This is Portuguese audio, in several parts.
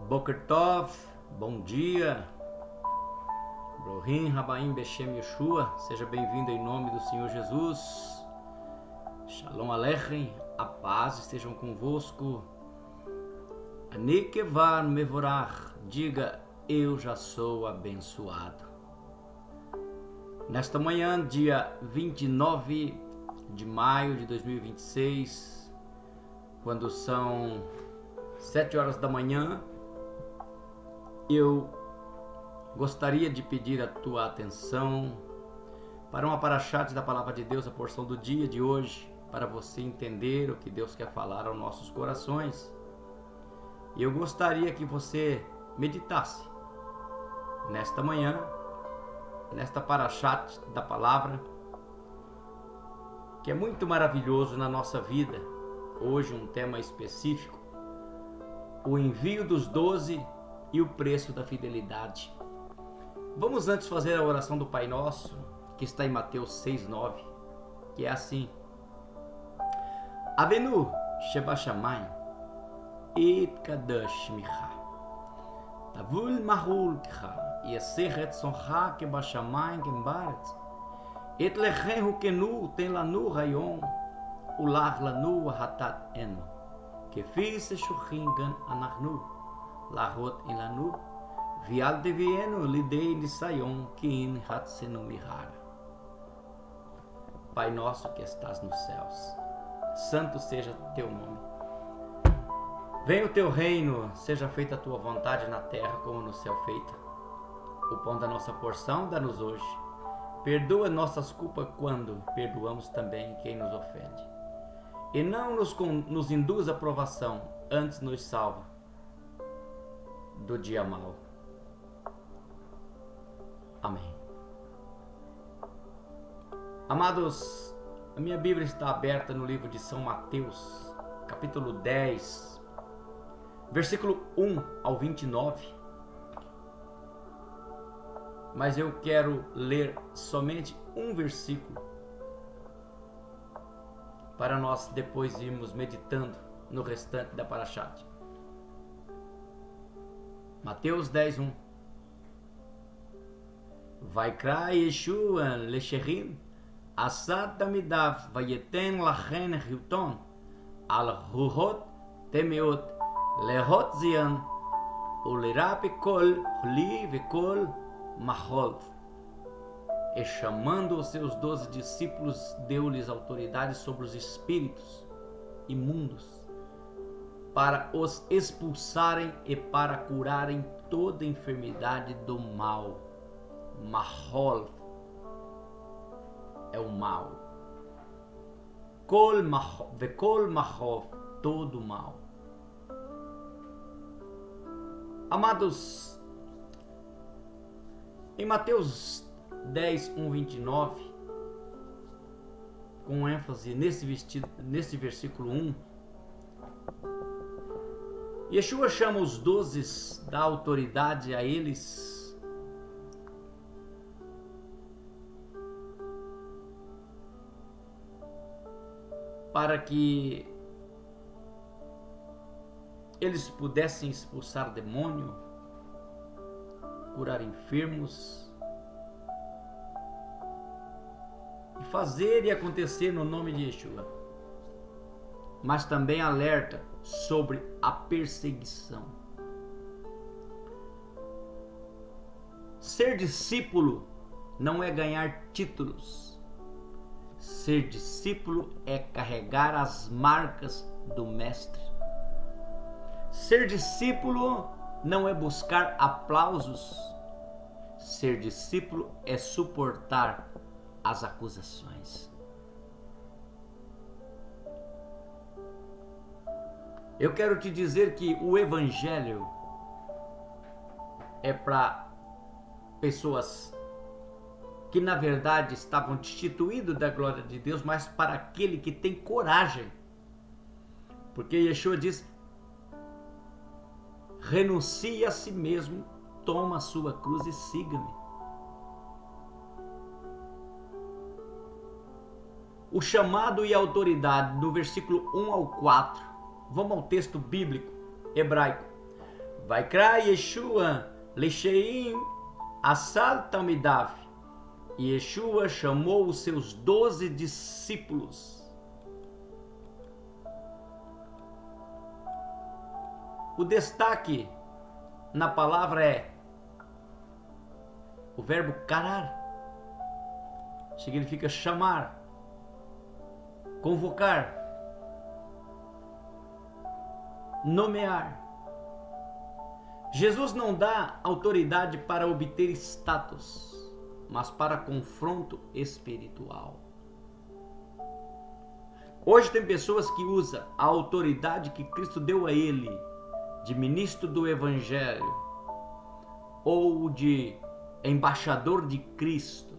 Boker Tov, bom dia. Brohim Rabaim Beshem Yeshua, seja bem-vindo em nome do Senhor Jesus. Shalom Aleichem, a paz estejam convosco. Anikevar Mevorach, diga, eu já sou abençoado. Nesta manhã, dia 29 de maio de 2026, quando são 7 horas da manhã, eu gostaria de pedir a tua atenção para uma parashat da Palavra de Deus, a porção do dia de hoje, para você entender o que Deus quer falar aos nossos corações. E eu gostaria que você meditasse nesta manhã, nesta parashat da Palavra, que é muito maravilhoso na nossa vida. Hoje um tema específico, o envio dos 12 e o preço da fidelidade. Vamos antes fazer a oração do Pai Nosso, que está em Mateus 6:9, que é assim: Avenu Shebashamayim Itkadosh Micha Tavul Mahul Kcha Yaseh Retzoncha Kebashamayim Kembaretz Et Lechem Hukenu Ten Lanu Hayom Ulach Lanu Hatat Enu Kefi Seshuchin Gan Anachnu Lahot En Lanu Vial Devienu Lidei Nisayon Kin Hatsenu Mihara. Pai nosso que estás nos céus, santo seja teu nome. Venha o teu reino, seja feita a tua vontade na terra como no céu feita. O pão da nossa porção dá-nos hoje. Perdoa nossas culpas quando perdoamos também quem nos ofende. E não nos induz à provação, antes nos salva do dia mau. Amém. Amados, a minha Bíblia está aberta no livro de São Mateus, capítulo 10, versículo 1 ao 29. Mas eu quero ler somente um versículo para nós depois irmos meditando no restante da parashat. Mateus 10:1. Vaikra Yeshua lecherim asad tamidav vayeten lachen hilton al ruhot temeot lehot zian ulirap kol hli vekol mahol. E chamando os seus 12 discípulos, deu-lhes autoridade sobre os espíritos imundos, para os expulsarem e para curarem toda enfermidade do mal. Mahol é o mal. Vekol mahol, todo mal. Amados, em Mateus 10:1-29, com ênfase nesse versículo 1, Yeshua chama os 12, dá autoridade a eles para que eles pudessem expulsar demônio, curar enfermos e fazer e acontecer no nome de Yeshua. Mas também alerta sobre a perseguição. Ser discípulo não é ganhar títulos. Ser discípulo é carregar as marcas do Mestre. Ser discípulo não é buscar aplausos. Ser discípulo é suportar as acusações. Eu quero te dizer que o Evangelho é para pessoas que na verdade estavam destituídos da glória de Deus, mas para aquele que tem coragem. Porque Yeshua diz: renuncie a si mesmo, toma a sua cruz e siga-me. O chamado e a autoridade do versículo 1 ao 4. Vamos ao texto bíblico hebraico. Vaikra Yeshua Lecheim Asal Talmidav. E Yeshua chamou os seus 12 discípulos. O destaque na palavra é o verbo karar. Significa chamar, convocar, nomear. Jesus não dá autoridade para obter status, mas para confronto espiritual. Hoje tem pessoas que usam a autoridade que Cristo deu a ele, de ministro do Evangelho, ou de embaixador de Cristo,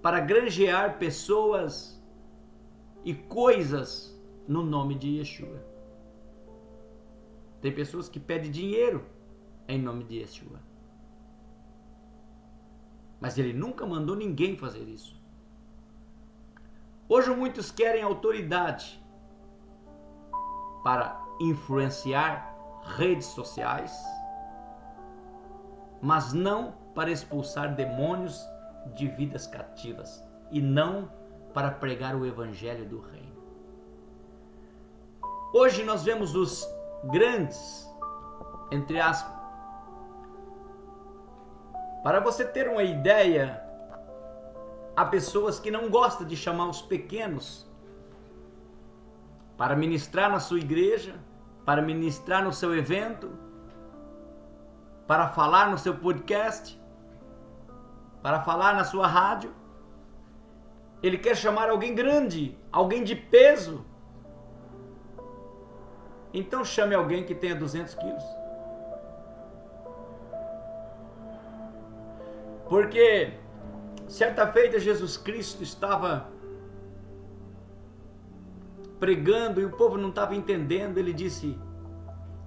para granjear pessoas e coisas no nome de Yeshua. Tem pessoas que pedem dinheiro em nome de Yeshua. Mas ele nunca mandou ninguém fazer isso. Hoje muitos querem autoridade para influenciar redes sociais, mas não para expulsar demônios de vidas cativas e não para pregar o evangelho do reino. Hoje nós vemos os grandes, entre aspas. Para você ter uma ideia, há pessoas que não gostam de chamar os pequenos para ministrar na sua igreja, para ministrar no seu evento, para falar no seu podcast, para falar na sua rádio. Ele quer chamar alguém grande, alguém de peso. Então chame alguém que tenha 200 quilos. Porque certa feita Jesus Cristo estava pregando e o povo não estava entendendo. Ele disse: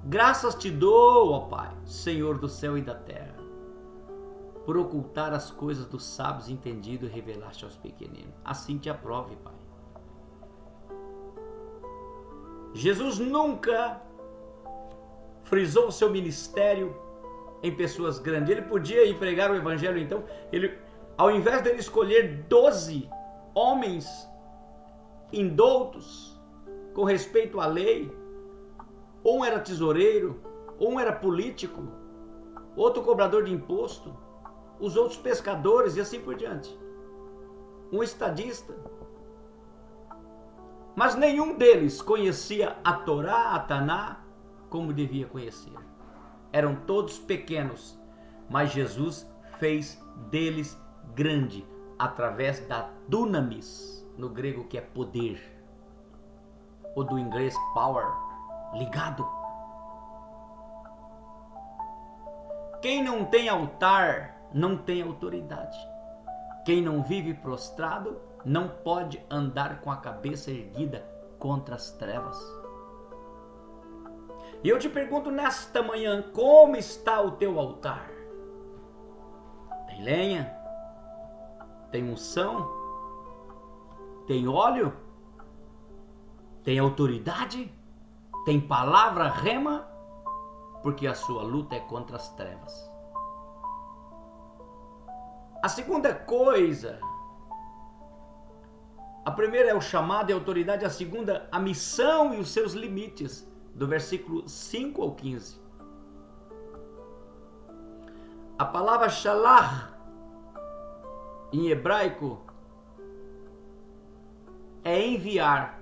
graças te dou, ó Pai, Senhor do céu e da terra, por ocultar as coisas dos sábios entendidos e revelaste aos pequeninos. Assim te aprove, Pai. Jesus nunca frisou o seu ministério em pessoas grandes. Ele podia ir pregar o evangelho, então, ao invés dele escolher 12 homens indoutos, com respeito à lei, um era tesoureiro, um era político, outro cobrador de imposto, os outros pescadores e assim por diante, um estadista. Mas nenhum deles conhecia a Torá, a Taná, como devia conhecer. Eram todos pequenos, mas Jesus fez deles grande, através da dunamis, no grego que é poder, ou do inglês power, ligado. Quem não tem altar, não tem autoridade. Quem não vive prostrado, não pode andar com a cabeça erguida contra as trevas. E eu te pergunto nesta manhã, como está o teu altar? Tem lenha? Tem unção? Tem óleo? Tem autoridade? Tem palavra rema? Porque a sua luta é contra as trevas. A segunda coisa, a primeira é o chamado e a autoridade, a segunda, a missão e os seus limites, do versículo 5 ao 15. A palavra shalach, em hebraico, é enviar.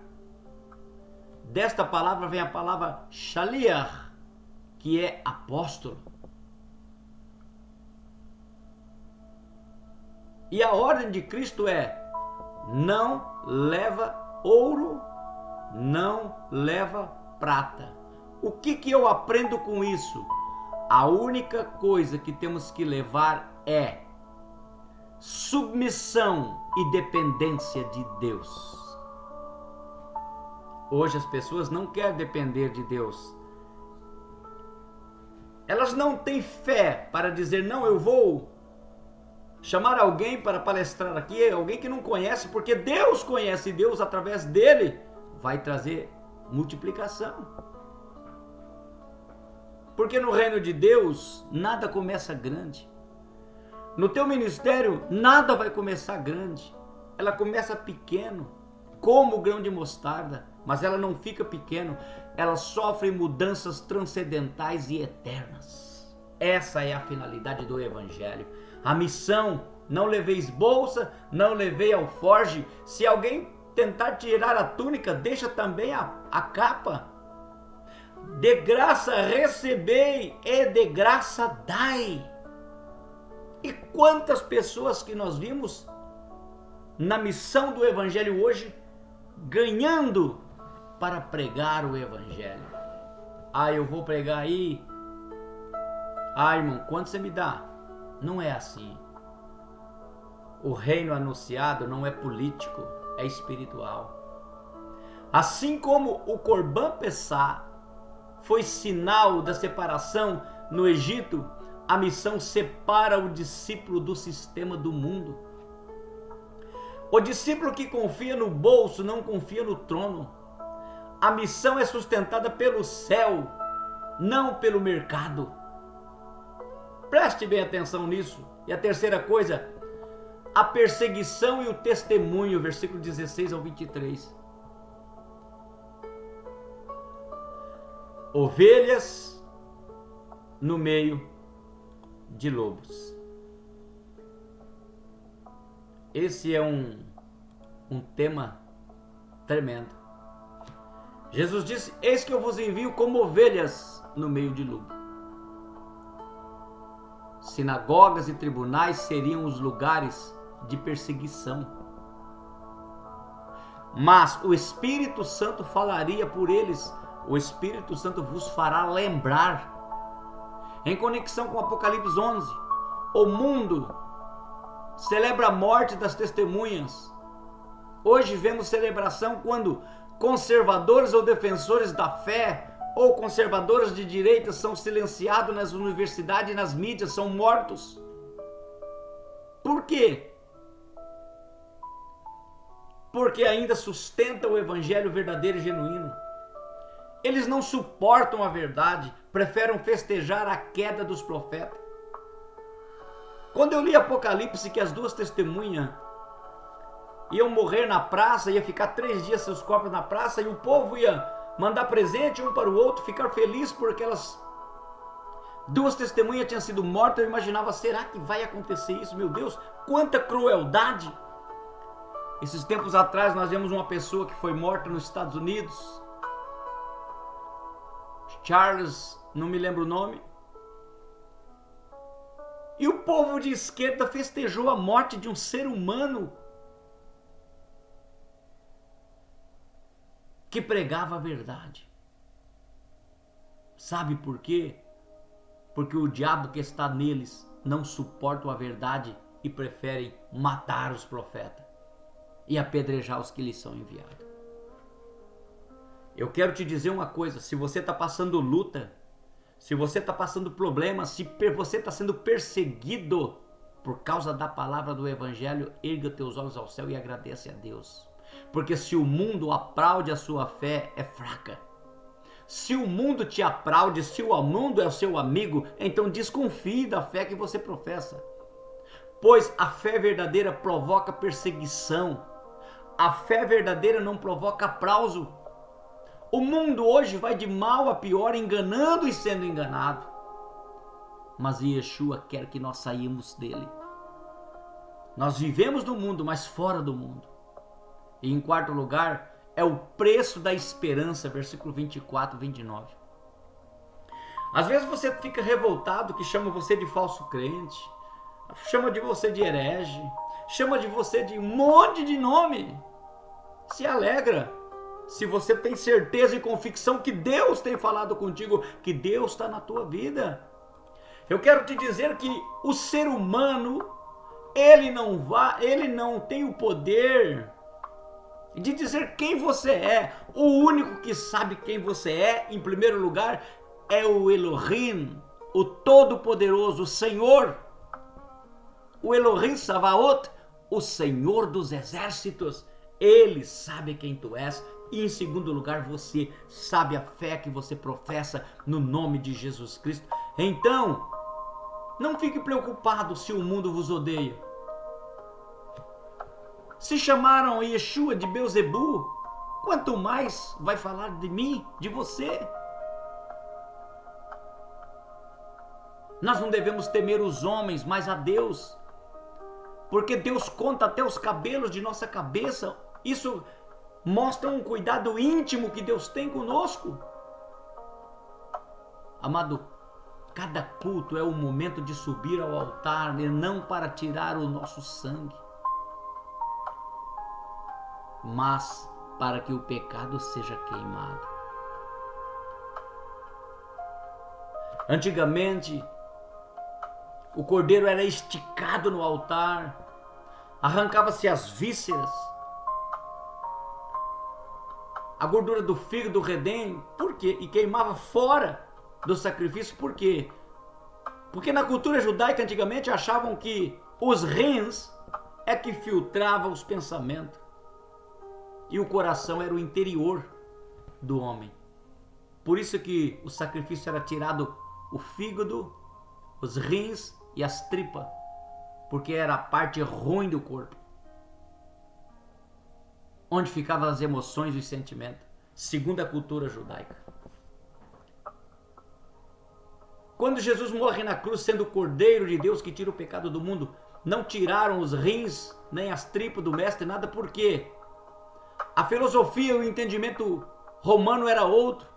Desta palavra vem a palavra shaliach, que é apóstolo. E a ordem de Cristo é: não leva ouro, não leva prata. O que eu aprendo com isso? A única coisa que temos que levar é submissão e dependência de Deus. Hoje as pessoas não querem depender de Deus. Elas não têm fé para dizer: não, eu vou chamar alguém para palestrar aqui, alguém que não conhece, porque Deus conhece, Deus através dele vai trazer multiplicação. Porque no reino de Deus, nada começa grande. No teu ministério, nada vai começar grande. Ela começa pequeno, como o grão de mostarda, mas ela não fica pequeno. Ela sofre mudanças transcendentais e eternas. Essa é a finalidade do Evangelho. A missão, não leveis bolsa, não levei alforge. Se alguém tentar tirar a túnica, deixa também a capa. De graça recebei e de graça dai. E quantas pessoas que nós vimos na missão do Evangelho hoje, ganhando para pregar o Evangelho. Ah, eu vou pregar aí. Ah, irmão, quanto você me dá? Não é assim. O reino anunciado não é político, é espiritual. Assim como o Corban Pessá foi sinal da separação no Egito, a missão separa o discípulo do sistema do mundo. O discípulo que confia no bolso não confia no trono. A missão é sustentada pelo céu, não pelo mercado. Preste bem atenção nisso. E a terceira coisa, a perseguição e o testemunho, versículo 16 ao 23. Ovelhas no meio de lobos. Esse é um tema tremendo. Jesus disse: eis que eu vos envio como ovelhas no meio de lobo. Sinagogas e tribunais seriam os lugares de perseguição. Mas o Espírito Santo falaria por eles. O Espírito Santo vos fará lembrar. Em conexão com Apocalipse 11, o mundo celebra a morte das testemunhas. Hoje vemos celebração quando conservadores ou defensores da fé ou conservadores de direita são silenciados nas universidades e nas mídias, são mortos. Por quê? Porque ainda sustentam o evangelho verdadeiro e genuíno. Eles não suportam a verdade, preferem festejar a queda dos profetas. Quando eu li Apocalipse que as duas testemunhas iam morrer na praça, ia ficar 3 dias seus corpos na praça, e o povo ia mandar presente um para o outro, ficar feliz porque aquelas duas testemunhas tinham sido mortas, eu imaginava, será que vai acontecer isso? Meu Deus, quanta crueldade! Esses tempos atrás nós vimos uma pessoa que foi morta nos Estados Unidos, Charles, não me lembro o nome, e o povo de esquerda festejou a morte de um ser humano que pregava a verdade. Sabe por quê? Porque o diabo que está neles não suporta a verdade e preferem matar os profetas e apedrejar os que lhes são enviados. Eu quero te dizer uma coisa: se você está passando luta, se você está passando problemas, se você está sendo perseguido por causa da palavra do Evangelho, erga teus olhos ao céu e agradece a Deus. Porque se o mundo aplaude a sua fé, é fraca. Se o mundo te aplaude, se o mundo é o seu amigo, então desconfie da fé que você professa. Pois a fé verdadeira provoca perseguição. A fé verdadeira não provoca aplauso. O mundo hoje vai de mal a pior, enganando e sendo enganado. Mas Yeshua quer que nós saímos dele. Nós vivemos no mundo, mas fora do mundo. E em quarto lugar, é o preço da esperança, versículo 24, 29. Às vezes você fica revoltado que chama você de falso crente, chama de você de herege, chama de você de um monte de nome. Se alegra se você tem certeza e convicção que Deus tem falado contigo, que Deus está na tua vida. Eu quero te dizer que o ser humano, ele não tem o poder de dizer quem você é. O único que sabe quem você é, em primeiro lugar, é o Elohim, o Todo-Poderoso, o Senhor. O Elohim Savaot, o Senhor dos Exércitos. Ele sabe quem tu és E em segundo lugar, você sabe a fé que você professa no nome de Jesus Cristo. Então, não fique preocupado se o mundo vos odeia. Se chamaram Yeshua de Beuzebu, quanto mais vai falar de mim, de você? Nós não devemos temer os homens, mas a Deus. Porque Deus conta até os cabelos de nossa cabeça. Isso mostra um cuidado íntimo que Deus tem conosco. Amado, cada culto é o momento de subir ao altar e não para tirar o nosso sangue, mas para que o pecado seja queimado. Antigamente, o cordeiro era esticado no altar, arrancava-se as vísceras, a gordura do fígado, do redém, por quê? E queimava fora do sacrifício, por quê? Porque na cultura judaica antigamente achavam que os rins é que filtrava os pensamentos e o coração era o interior do homem. Por isso que o sacrifício era tirado o fígado, os rins e as tripas, porque era a parte ruim do corpo, onde ficavam as emoções e os sentimentos, segundo a cultura judaica. Quando Jesus morre na cruz, sendo o Cordeiro de Deus que tira o pecado do mundo, não tiraram os rins, nem as tripas do mestre, nada, porque a filosofia e o entendimento romano era outro.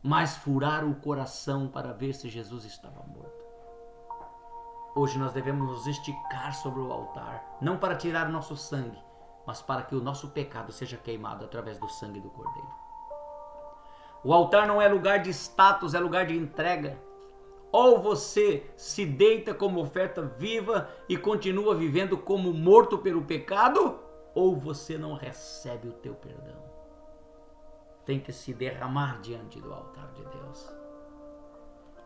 Mas furaram o coração para ver se Jesus estava morto. Hoje nós devemos nos esticar sobre o altar, não para tirar o nosso sangue, mas para que o nosso pecado seja queimado através do sangue do Cordeiro. O altar não é lugar de status, é lugar de entrega. Ou você se deita como oferta viva e continua vivendo como morto pelo pecado, ou você não recebe o teu perdão. Tem que se derramar diante do altar de Deus.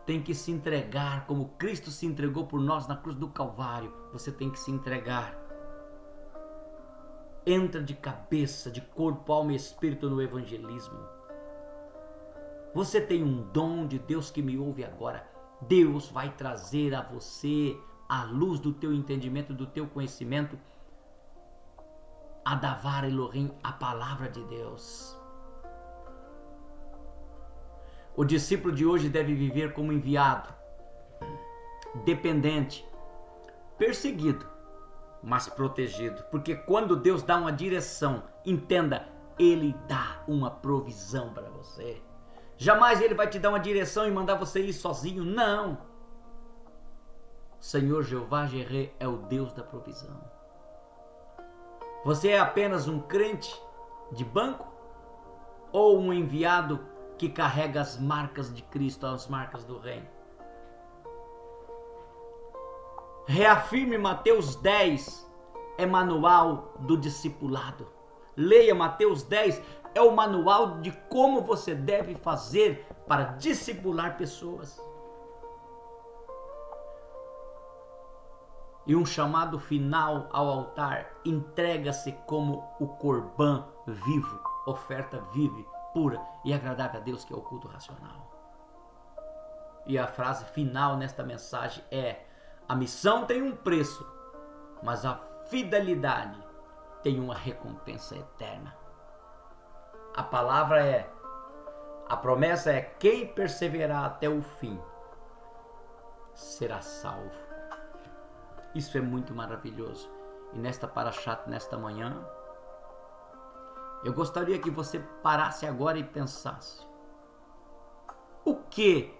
Tem que se entregar como Cristo se entregou por nós na cruz do Calvário. Você tem que se entregar. Entra de cabeça, de corpo, alma e espírito no evangelismo. Você tem um dom de Deus que me ouve agora. Deus vai trazer a você, à luz do teu entendimento, do teu conhecimento, a Davar Elohim, a palavra de Deus. O discípulo de hoje deve viver como enviado, dependente, perseguido, mas protegido. Porque quando Deus dá uma direção, entenda, Ele dá uma provisão para você. Jamais Ele vai te dar uma direção e mandar você ir sozinho, não. O Senhor Jeová Jireh é o Deus da provisão. Você é apenas um crente de banco ou um enviado que carrega as marcas de Cristo, as marcas do reino? Reafirme Mateus 10, é manual do discipulado. Leia Mateus 10, é o manual de como você deve fazer para discipular pessoas. E um chamado final ao altar, entrega-se como o corban vivo, oferta viva, pura e agradável a Deus, que é o culto racional. E a frase final nesta mensagem é: a missão tem um preço, mas a fidelidade tem uma recompensa eterna. A palavra é, a promessa é: quem perseverar até o fim será salvo. Isso é muito maravilhoso. E nesta parashat, nesta manhã, eu gostaria que você parasse agora e pensasse: o que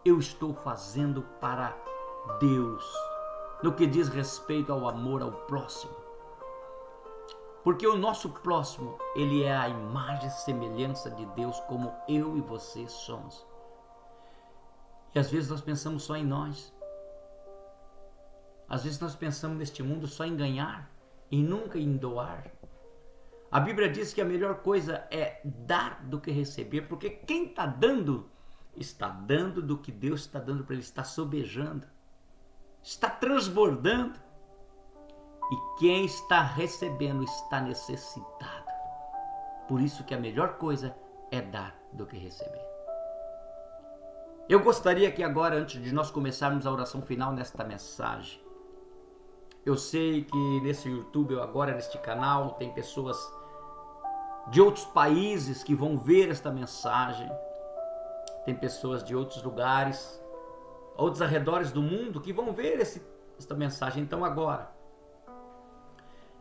eu estou fazendo para Deus no que diz respeito ao amor ao próximo? Porque o nosso próximo, ele é a imagem e semelhança de Deus, como eu e você somos. E às vezes nós pensamos só em nós. Às vezes nós pensamos neste mundo só em ganhar e nunca em doar. A Bíblia diz que a melhor coisa é dar do que receber, porque quem está dando do que Deus está dando para ele, está sobejando, está transbordando. E quem está recebendo está necessitado. Por isso que a melhor coisa é dar do que receber. Eu gostaria que agora, antes de nós começarmos a oração final nesta mensagem, eu sei que nesse YouTube, agora neste canal, tem pessoas de outros países que vão ver esta mensagem, tem pessoas de outros lugares, outros arredores do mundo que vão ver esta mensagem. Então agora,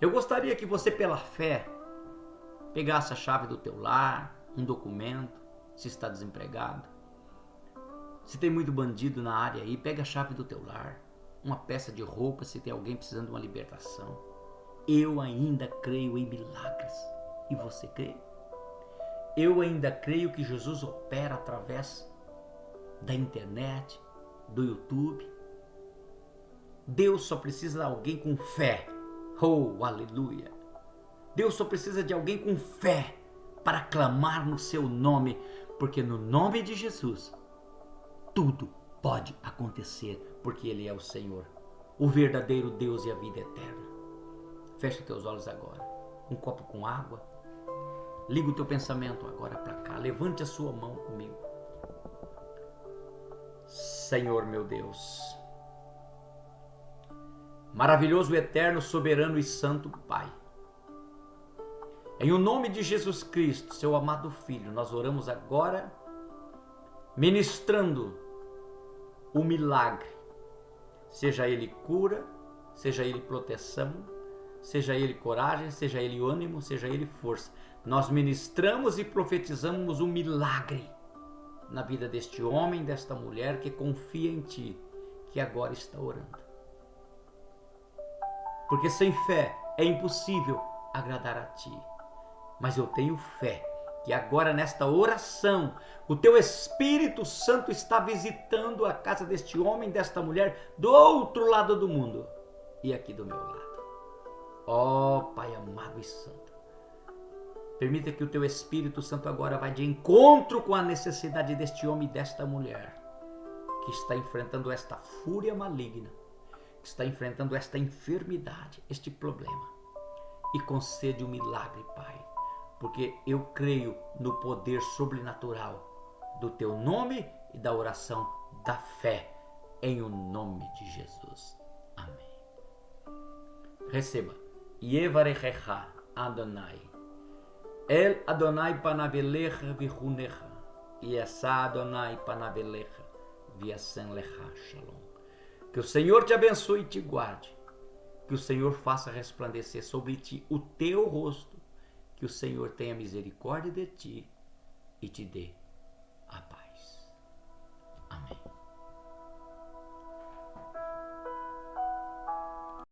eu gostaria que você, pela fé, pegasse a chave do teu lar, um documento, se está desempregado. Se tem muito bandido na área aí, pega a chave do teu lar, uma peça de roupa, se tem alguém precisando de uma libertação. Eu ainda creio em milagres. E você crê? Eu ainda creio que Jesus opera através da internet, do YouTube. Deus só precisa de alguém com fé. Oh, aleluia! Deus só precisa de alguém com fé para clamar no seu nome, porque no nome de Jesus tudo pode acontecer, porque Ele é o Senhor, o verdadeiro Deus e a vida eterna. Fecha teus olhos agora, um copo com água, liga o teu pensamento agora para cá, levante a sua mão comigo. Senhor meu Deus, maravilhoso, eterno, soberano e santo Pai, em o nome de Jesus Cristo, seu amado Filho, nós oramos agora, ministrando o milagre, seja ele cura, seja ele proteção, seja ele coragem, seja ele ânimo, seja ele força. Nós ministramos e profetizamos o milagre na vida deste homem, desta mulher que confia em Ti, que agora está orando. Porque sem fé é impossível agradar a Ti. Mas eu tenho fé que agora nesta oração o Teu Espírito Santo está visitando a casa deste homem, desta mulher, do outro lado do mundo e aqui do meu lado. Ó Pai amado e santo, permita que o Teu Espírito Santo agora vá de encontro com a necessidade deste homem e desta mulher que está enfrentando esta fúria maligna, que está enfrentando esta enfermidade, este problema, e concede um milagre, Pai, porque eu creio no poder sobrenatural do Teu nome e da oração da fé, em o nome de Jesus. Amém. Receba. Yevarechecha Adonai. El Adonai panavelecha vichunecha. Yesa Adonai panavelecha viasen lecha shalom. Que o Senhor te abençoe e te guarde. Que o Senhor faça resplandecer sobre ti o teu rosto. Que o Senhor tenha misericórdia de ti e te dê